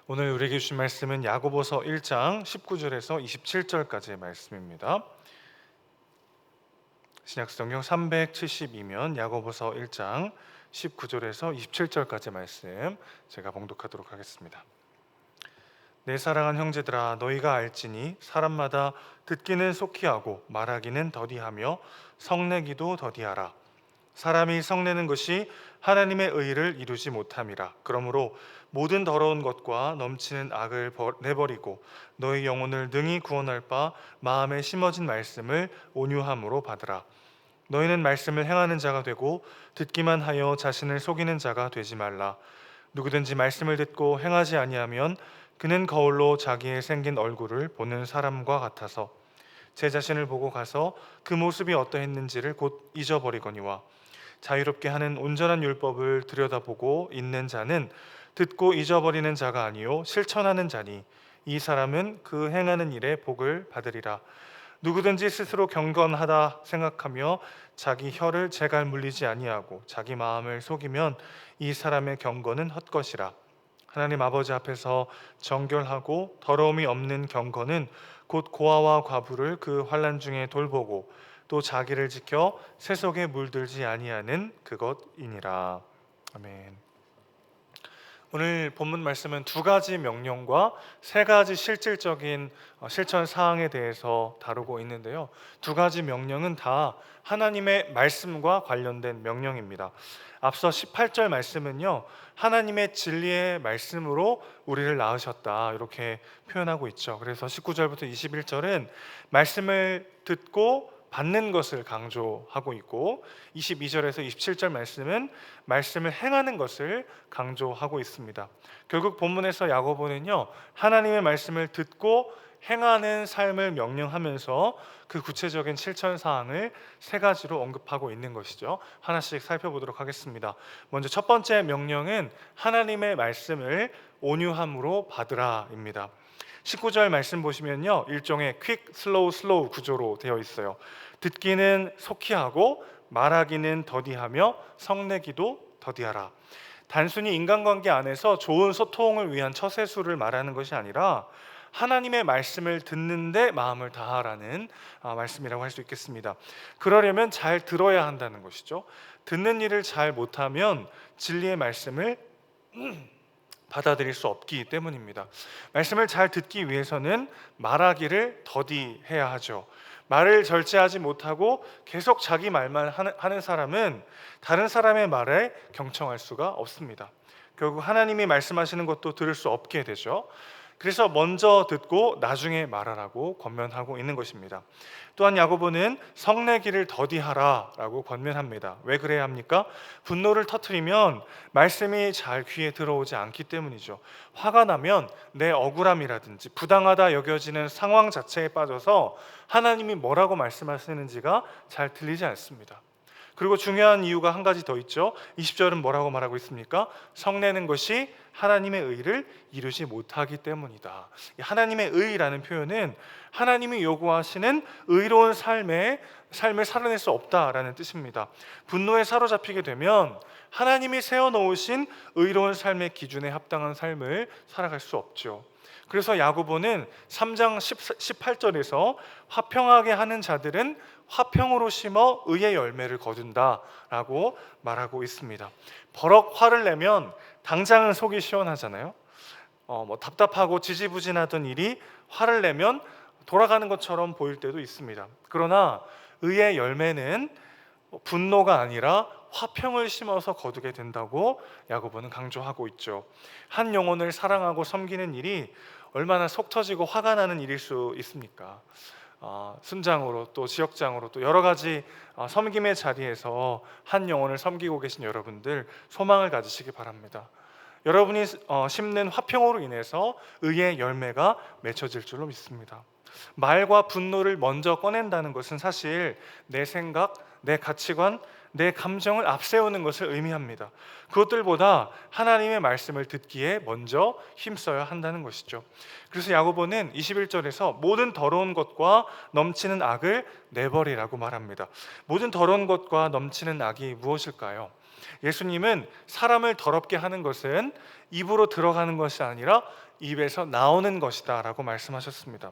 오늘 우리에게 주신 말씀은 야고보서 1장 19절에서 27절까지의 말씀입니다. 신약성경 372면 야고보서 1장 19절에서 27절까지의 말씀 제가 봉독하도록 하겠습니다. 내 사랑하는 형제들아, 너희가 알지니 사람마다 듣기는 속히 하고 말하기는 더디하며 성내기도 더디하라. 사람이 성내는 것이 하나님의 의를 이루지 못함이라. 그러므로 모든 더러운 것과 넘치는 악을 내버리고 너희 영혼을 능히 구원할 바 마음에 심어진 말씀을 온유함으로 받으라. 너희는 말씀을 행하는 자가 되고 듣기만 하여 자신을 속이는 자가 되지 말라. 누구든지 말씀을 듣고 행하지 아니하면 그는 거울로 자기의 생긴 얼굴을 보는 사람과 같아서 제 자신을 보고 가서 그 모습이 어떠했는지를 곧 잊어버리거니와, 자유롭게 하는 온전한 율법을 들여다보고 있는 자는 듣고 잊어버리는 자가 아니요 실천하는 자니 이 사람은 그 행하는 일에 복을 받으리라. 누구든지 스스로 경건하다 생각하며 자기 혀를 제갈 물리지 아니하고 자기 마음을 속이면 이 사람의 경건은 헛것이라. 하나님 아버지 앞에서 정결하고 더러움이 없는 경건은 곧 고아와 과부를 그 환난 중에 돌보고 또 자기를 지켜 세속에 물들지 아니하는 그것이니라. 아멘. 오늘 본문 말씀은 두 가지 명령과 세 가지 실질적인 실천 사항에 대해서 다루고 있는데요. 두 가지 명령은 다 하나님의 말씀과 관련된 명령입니다. 앞서 18절 말씀은요, 하나님의 진리의 말씀으로 우리를 낳으셨다 이렇게 표현하고 있죠. 그래서 19절부터 21절은 말씀을 듣고 받는 것을 강조하고 있고, 22절에서 27절 말씀은 말씀을 행하는 것을 강조하고 있습니다. 결국 본문에서 야고보는요, 하나님의 말씀을 듣고 행하는 삶을 명령하면서 그 구체적인 실천 사항을 세 가지로 언급하고 있는 것이죠. 하나씩 살펴보도록 하겠습니다. 먼저 첫 번째 명령은 하나님의 말씀을 온유함으로 받으라입니다. 19절 말씀 보시면요, 일종의 퀵, 슬로우 구조로 되어 있어요. 듣기는 속히 하고 말하기는 더디하며 성내기도 더디하라. 단순히 인간관계 안에서 좋은 소통을 위한 처세술을 말하는 것이 아니라 하나님의 말씀을 듣는데 마음을 다하라는 말씀이라고 할 수 있겠습니다. 그러려면 잘 들어야 한다는 것이죠. 듣는 일을 잘 못하면 진리의 말씀을 받아들일 수 없기 때문입니다. 말씀을 잘 듣기 위해서는 말하기를 더디해야 하죠. 말을 절제하지 못하고 계속 자기 말만 하는 사람은 다른 사람의 말에 경청할 수가 없습니다. 결국 하나님이 말씀하시는 것도 들을 수 없게 되죠. 그래서 먼저 듣고 나중에 말하라고 권면하고 있는 것입니다. 또한 야고보는 성내기를 더디하라라고 권면합니다. 왜 그래야 합니까? 분노를 터뜨리면 말씀이 잘 귀에 들어오지 않기 때문이죠. 화가 나면 내 억울함이라든지 부당하다 여겨지는 상황 자체에 빠져서 하나님이 뭐라고 말씀하시는지가 잘 들리지 않습니다. 그리고 중요한 이유가 한 가지 더 있죠. 20절은 뭐라고 말하고 있습니까? 성내는 것이 하나님의 의를 이루지 못하기 때문이다. 하나님의 의라는 표현은 하나님이 요구하시는 의로운 삶을 살아낼 수 없다라는 뜻입니다. 분노에 사로잡히게 되면 하나님이 세워놓으신 의로운 삶의 기준에 합당한 삶을 살아갈 수 없죠. 그래서 야고보는 3장 18절에서 화평하게 하는 자들은 화평으로 심어 의의 열매를 거둔다라고 말하고 있습니다. 버럭 화를 내면 당장은 속이 시원하잖아요. 답답하고 지지부진하던 일이 화를 내면 돌아가는 것처럼 보일 때도 있습니다. 그러나 의의 열매는 분노가 아니라 화평을 심어서 거두게 된다고 야고보는 강조하고 있죠. 한 영혼을 사랑하고 섬기는 일이 얼마나 속 터지고 화가 나는 일일 수 있습니까? 순장으로 또 지역장으로 또 여러 가지 섬김의 자리에서 한 영혼을 섬기고 계신 여러분들 소망을 가지시기 바랍니다. 여러분이 심는 화평으로 인해서 의의 열매가 맺혀질 줄로 믿습니다. 말과 분노를 먼저 꺼낸다는 것은 사실 내 생각, 내 가치관, 내 감정을 앞세우는 것을 의미합니다. 그것들보다 하나님의 말씀을 듣기에 먼저 힘써야 한다는 것이죠. 그래서 야고보는 21절에서 모든 더러운 것과 넘치는 악을 내버리라고 말합니다. 모든 더러운 것과 넘치는 악이 무엇일까요? 예수님은 사람을 더럽게 하는 것은 입으로 들어가는 것이 아니라 입에서 나오는 것이다 라고 말씀하셨습니다.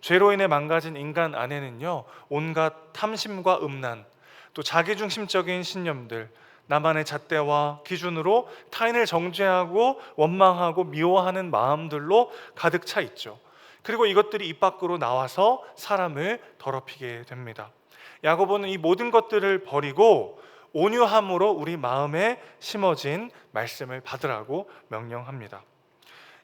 죄로 인해 망가진 인간 안에는요, 온갖 탐심과 음란, 또 자기중심적인 신념들, 나만의 잣대와 기준으로 타인을 정죄하고 원망하고 미워하는 마음들로 가득 차 있죠. 그리고 이것들이 입 밖으로 나와서 사람을 더럽히게 됩니다. 야고보는 이 모든 것들을 버리고 온유함으로 우리 마음에 심어진 말씀을 받으라고 명령합니다.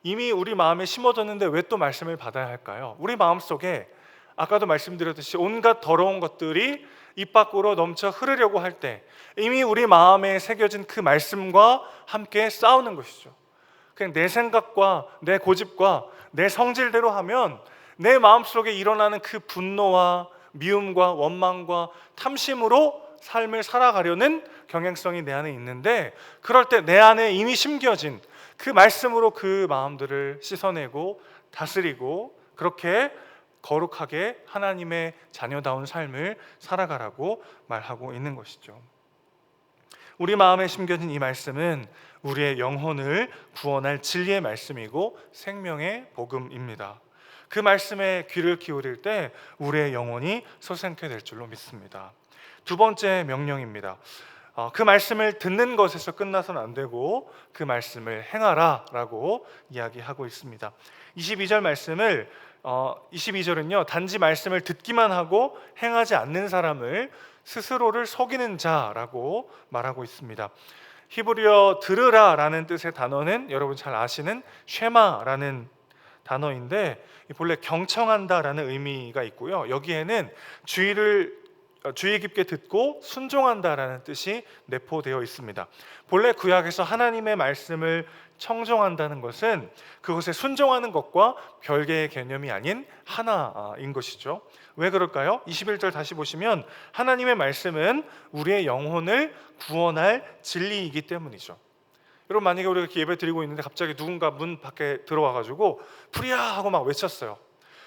이미 우리 마음에 심어졌는데 왜 또 말씀을 받아야 할까요? 우리 마음속에 아까도 말씀드렸듯이 온갖 더러운 것들이 입 밖으로 넘쳐 흐르려고 할 때 이미 우리 마음에 새겨진 그 말씀과 함께 싸우는 것이죠. 그냥 내 생각과 내 고집과 내 성질대로 하면 내 마음속에 일어나는 그 분노와 미움과 원망과 탐심으로 삶을 살아가려는 경향성이 내 안에 있는데, 그럴 때 내 안에 이미 심겨진 그 말씀으로 그 마음들을 씻어내고 다스리고 그렇게 거룩하게 하나님의 자녀다운 삶을 살아가라고 말하고 있는 것이죠. 우리 마음에 심겨진 이 말씀은 우리의 영혼을 구원할 진리의 말씀이고 생명의 복음입니다. 그 말씀에 귀를 기울일 때 우리의 영혼이 소생케 될 줄로 믿습니다. 두 번째 명령입니다. 그 말씀을 듣는 것에서 끝나서는 안 되고 그 말씀을 행하라 라고 이야기하고 있습니다. 22절 말씀을 22절은요, 단지 말씀을 듣기만 하고 행하지 않는 사람을 스스로를 속이는 자라고 말하고 있습니다. 히브리어 들으라라는 뜻의 단어는 여러분 잘 아시는 쉐마라는 단어인데 본래 경청한다라는 의미가 있고요. 여기에는 주의 깊게 듣고 순종한다라는 뜻이 내포되어 있습니다. 본래 구약에서 하나님의 말씀을 청종한다는 것은 그것에 순종하는 것과 별개의 개념이 아닌 하나인 것이죠. 왜 그럴까요? 21절 다시 보시면 하나님의 말씀은 우리의 영혼을 구원할 진리이기 때문이죠. 여러분, 만약에 우리가 이렇게 예배 드리고 있는데 갑자기 누군가 문 밖에 들어와가지고 불이야 하고 막 외쳤어요.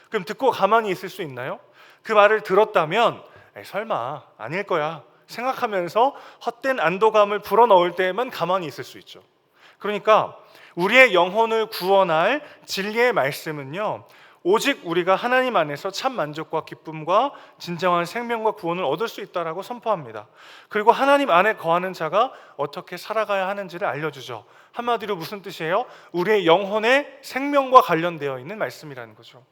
그럼 듣고 가만히 있을 수 있나요? 그 말을 들었다면 설마 아닐 거야 생각하면서 헛된 안도감을 불어넣을 때에만 가만히 있을 수 있죠. 그러니까 우리의 영혼을 구원할 진리의 말씀은요, 오직 우리가 하나님 안에서 참 만족과 기쁨과 진정한 생명과 구원을 얻을 수 있다라고 선포합니다. 그리고 하나님 안에 거하는 자가 어떻게 살아가야 하는지를 알려주죠. 한마디로 무슨 뜻이에요? 우리의 영혼의 생명과 관련되어 있는 말씀이라는 거죠.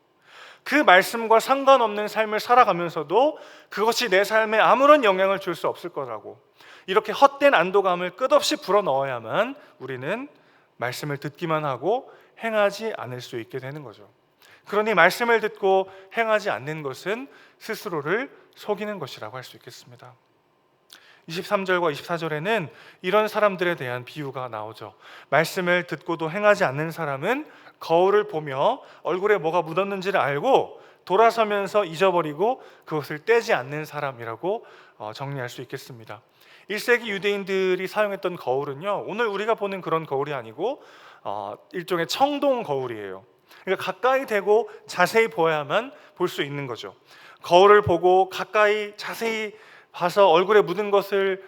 그 말씀과 상관없는 삶을 살아가면서도 그것이 내 삶에 아무런 영향을 줄 수 없을 거라고, 이렇게 헛된 안도감을 끝없이 불어넣어야만 우리는 말씀을 듣기만 하고 행하지 않을 수 있게 되는 거죠. 그러니 말씀을 듣고 행하지 않는 것은 스스로를 속이는 것이라고 할 수 있겠습니다. 23절과 24절에는 이런 사람들에 대한 비유가 나오죠. 말씀을 듣고도 행하지 않는 사람은 거울을 보며 얼굴에 뭐가 묻었는지를 알고 돌아서면서 잊어버리고 그것을 떼지 않는 사람이라고 정리할 수 있겠습니다. 1세기 유대인들이 사용했던 거울은요, 오늘 우리가 보는 그런 거울이 아니고 일종의 청동 거울이에요. 그러니까 가까이 대고 자세히 보아야만 볼 수 있는 거죠. 거울을 보고 가까이 자세히 봐서 얼굴에 묻은 것을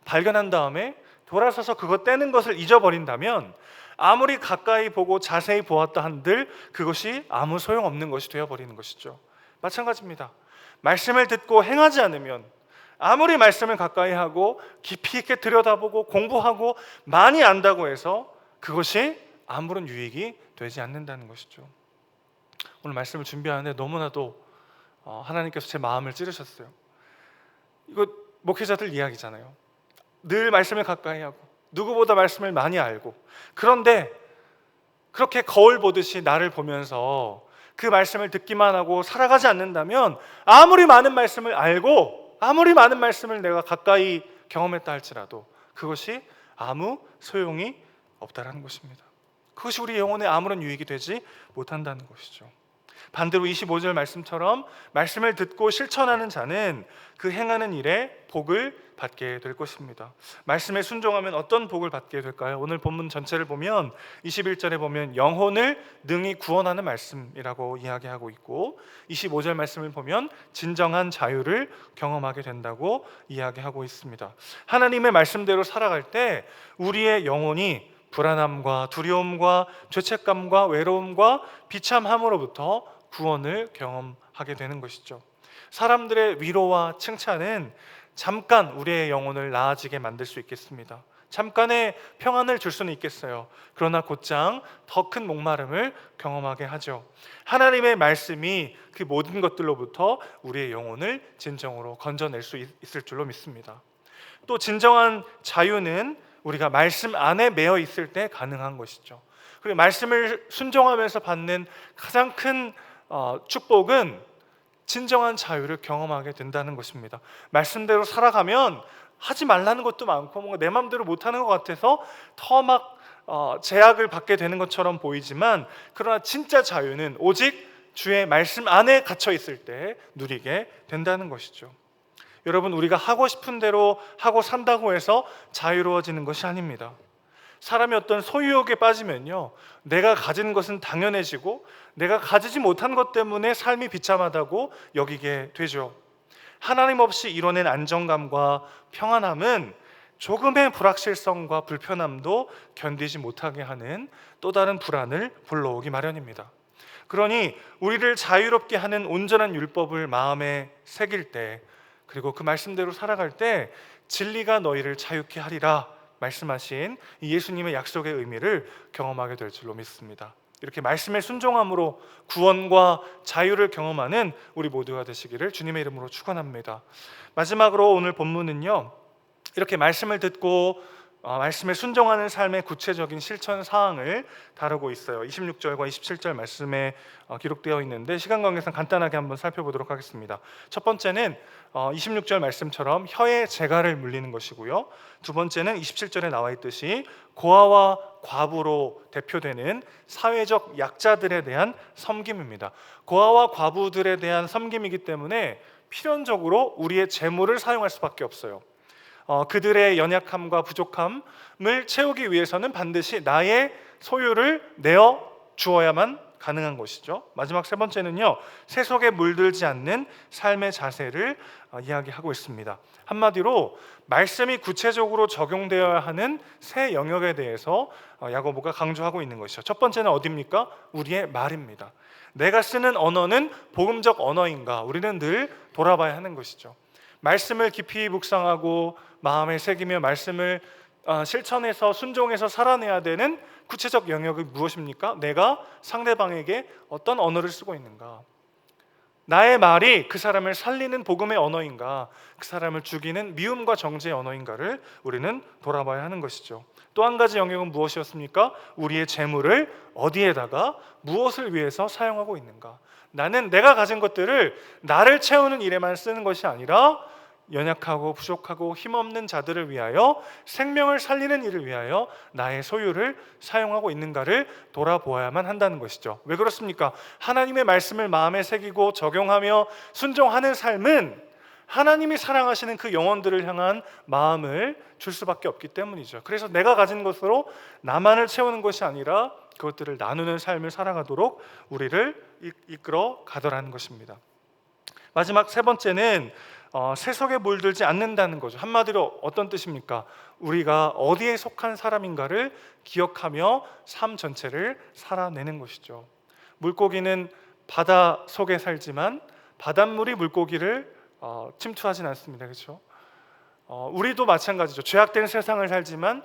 발견한 다음에 돌아서서 그거 떼는 것을 잊어버린다면 아무리 가까이 보고 자세히 보았다 한들 그것이 아무 소용없는 것이 되어버리는 것이죠. 마찬가지입니다. 말씀을 듣고 행하지 않으면 아무리 말씀을 가까이 하고 깊이 있게 들여다보고 공부하고 많이 안다고 해서 그것이 아무런 유익이 되지 않는다는 것이죠. 오늘 말씀을 준비하는데 너무나도 하나님께서 제 마음을 찌르셨어요. 이거 목회자들 이야기잖아요. 늘 말씀을 가까이 하고 누구보다 말씀을 많이 알고, 그런데 그렇게 거울 보듯이 나를 보면서 그 말씀을 듣기만 하고 살아가지 않는다면 아무리 많은 말씀을 알고 아무리 많은 말씀을 내가 가까이 경험했다 할지라도 그것이 아무 소용이 없다라는 것입니다. 그것이 우리 영혼에 아무런 유익이 되지 못한다는 것이죠. 반대로 25절 말씀처럼 말씀을 듣고 실천하는 자는 그 행하는 일에 복을 받게 될 것입니다. 말씀에 순종하면 어떤 복을 받게 될까요? 오늘 본문 전체를 보면 21절에 보면 영혼을 능히 구원하는 말씀이라고 이야기하고 있고, 25절 말씀을 보면 진정한 자유를 경험하게 된다고 이야기하고 있습니다. 하나님의 말씀대로 살아갈 때 우리의 영혼이 불안함과 두려움과 죄책감과 외로움과 비참함으로부터 구원을 경험하게 되는 것이죠. 사람들의 위로와 칭찬은 잠깐 우리의 영혼을 나아지게 만들 수 있겠습니다. 잠깐의 평안을 줄 수는 있겠어요. 그러나 곧장 더 큰 목마름을 경험하게 하죠. 하나님의 말씀이 그 모든 것들로부터 우리의 영혼을 진정으로 건져낼 수 있을 줄로 믿습니다. 또 진정한 자유는 우리가 말씀 안에 매여 있을 때 가능한 것이죠. 그리고 말씀을 순종하면서 받는 가장 큰 축복은 진정한 자유를 경험하게 된다는 것입니다. 말씀대로 살아가면 하지 말라는 것도 많고 뭔가 내 마음대로 못하는 것 같아서 더 막 제약을 받게 되는 것처럼 보이지만, 그러나 진짜 자유는 오직 주의 말씀 안에 갇혀 있을 때 누리게 된다는 것이죠. 여러분, 우리가 하고 싶은 대로 하고 산다고 해서 자유로워지는 것이 아닙니다. 사람이 어떤 소유욕에 빠지면요, 내가 가진 것은 당연해지고 내가 가지지 못한 것 때문에 삶이 비참하다고 여기게 되죠. 하나님 없이 이뤄낸 안정감과 평안함은 조금의 불확실성과 불편함도 견디지 못하게 하는 또 다른 불안을 불러오기 마련입니다. 그러니 우리를 자유롭게 하는 온전한 율법을 마음에 새길 때, 그리고 그 말씀대로 살아갈 때 진리가 너희를 자유케 하리라 말씀하신 이 예수님의 약속의 의미를 경험하게 될 줄로 믿습니다. 이렇게 말씀에 순종함으로 구원과 자유를 경험하는 우리 모두가 되시기를 주님의 이름으로 축원합니다. 마지막으로 오늘 본문은요, 이렇게 말씀을 듣고 말씀에 순종하는 삶의 구체적인 실천 사항을 다루고 있어요. 26절과 27절 말씀에 기록되어 있는데 시간 관계상 간단하게 한번 살펴보도록 하겠습니다. 첫 번째는 26절 말씀처럼 혀의 재갈을 물리는 것이고요. 두 번째는 27절에 나와 있듯이 고아와 과부로 대표되는 사회적 약자들에 대한 섬김입니다. 고아와 과부들에 대한 섬김이기 때문에 필연적으로 우리의 재물을 사용할 수밖에 없어요. 그들의 연약함과 부족함을 채우기 위해서는 반드시 나의 소유를 내어 주어야만 가능한 것이죠. 마지막 세 번째는요, 세속에 물들지 않는 삶의 자세를 이야기하고 있습니다. 한마디로 말씀이 구체적으로 적용되어야 하는 세 영역에 대해서 야고보가 강조하고 있는 것이죠. 첫 번째는 어디입니까? 우리의 말입니다. 내가 쓰는 언어는 복음적 언어인가? 우리는 늘 돌아봐야 하는 것이죠. 말씀을 깊이 묵상하고 마음에 새기며 말씀을 실천해서 순종해서 살아내야 되는 구체적 영역이 무엇입니까? 내가 상대방에게 어떤 언어를 쓰고 있는가? 나의 말이 그 사람을 살리는 복음의 언어인가? 그 사람을 죽이는 미움과 정죄의 언어인가를 우리는 돌아봐야 하는 것이죠. 또 한 가지 영역은 무엇이었습니까? 우리의 재물을 어디에다가 무엇을 위해서 사용하고 있는가? 나는 내가 가진 것들을 나를 채우는 일에만 쓰는 것이 아니라 연약하고 부족하고 힘없는 자들을 위하여, 생명을 살리는 일을 위하여 나의 소유를 사용하고 있는가를 돌아보아야만 한다는 것이죠. 왜 그렇습니까? 하나님의 말씀을 마음에 새기고 적용하며 순종하는 삶은 하나님이 사랑하시는 그 영혼들을 향한 마음을 줄 수밖에 없기 때문이죠. 그래서 내가 가진 것으로 나만을 채우는 것이 아니라 그것들을 나누는 삶을 살아가도록 우리를 이끌어 가더라는 것입니다. 마지막 세 번째는 세속에 물들지 않는다는 거죠. 한마디로 어떤 뜻입니까? 우리가 어디에 속한 사람인가를 기억하며 삶 전체를 살아내는 것이죠. 물고기는 바다 속에 살지만 바닷물이 물고기를 침투하진 않습니다. 그렇죠? 우리도 마찬가지죠. 죄악된 세상을 살지만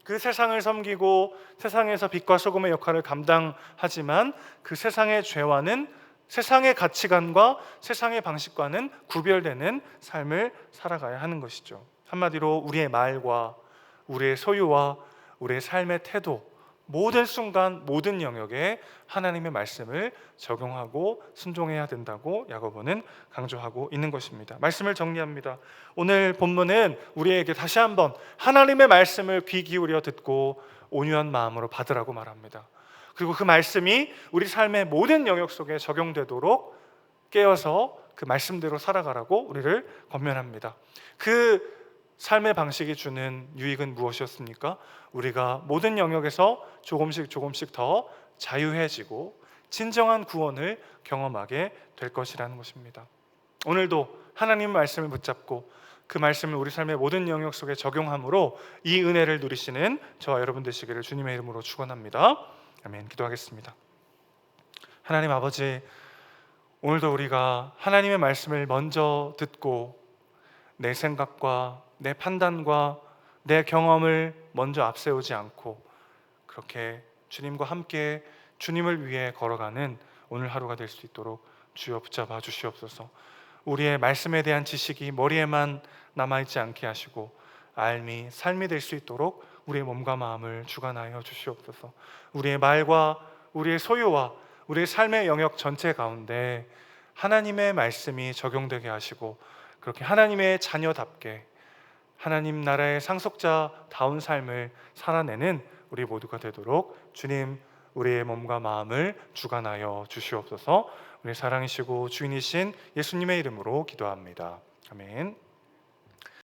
그 세상을 섬기고 세상에서 빛과 소금의 역할을 감당하지만 그 세상의 죄와는, 세상의 가치관과 세상의 방식과는 구별되는 삶을 살아가야 하는 것이죠. 한마디로 우리의 말과 우리의 소유와 우리의 삶의 태도, 모든 순간 모든 영역에 하나님의 말씀을 적용하고 순종해야 된다고 야고보는 강조하고 있는 것입니다. 말씀을 정리합니다. 오늘 본문은 우리에게 다시 한번 하나님의 말씀을 귀 기울여 듣고 온유한 마음으로 받으라고 말합니다. 그리고 그 말씀이 우리 삶의 모든 영역 속에 적용되도록 깨어서 그 말씀대로 살아가라고 우리를 권면합니다. 그 삶의 방식이 주는 유익은 무엇이었습니까? 우리가 모든 영역에서 조금씩 조금씩 더 자유해지고 진정한 구원을 경험하게 될 것이라는 것입니다. 오늘도 하나님 말씀을 붙잡고 그 말씀을 우리 삶의 모든 영역 속에 적용함으로 이 은혜를 누리시는 저와 여러분 되시기를 주님의 이름으로 축원합니다. 아멘. 기도하겠습니다. 하나님 아버지, 오늘도 우리가 하나님의 말씀을 먼저 듣고 내 생각과 내 판단과 내 경험을 먼저 앞세우지 않고 그렇게 주님과 함께 주님을 위해 걸어가는 오늘 하루가 될 수 있도록 주여 붙잡아 주시옵소서. 우리의 말씀에 대한 지식이 머리에만 남아있지 않게 하시고 삶이 될 수 있도록 우리의 몸과 마음을 주관하여 주시옵소서. 우리의 말과 우리의 소유와 우리의 삶의 영역 전체 가운데 하나님의 말씀이 적용되게 하시고 그렇게 하나님의 자녀답게 하나님 나라의 상속자다운 삶을 살아내는 우리 모두가 되도록 주님 우리의 몸과 마음을 주관하여 주시옵소서. 우리 사랑이시고 주인이신 예수님의 이름으로 기도합니다. 아멘.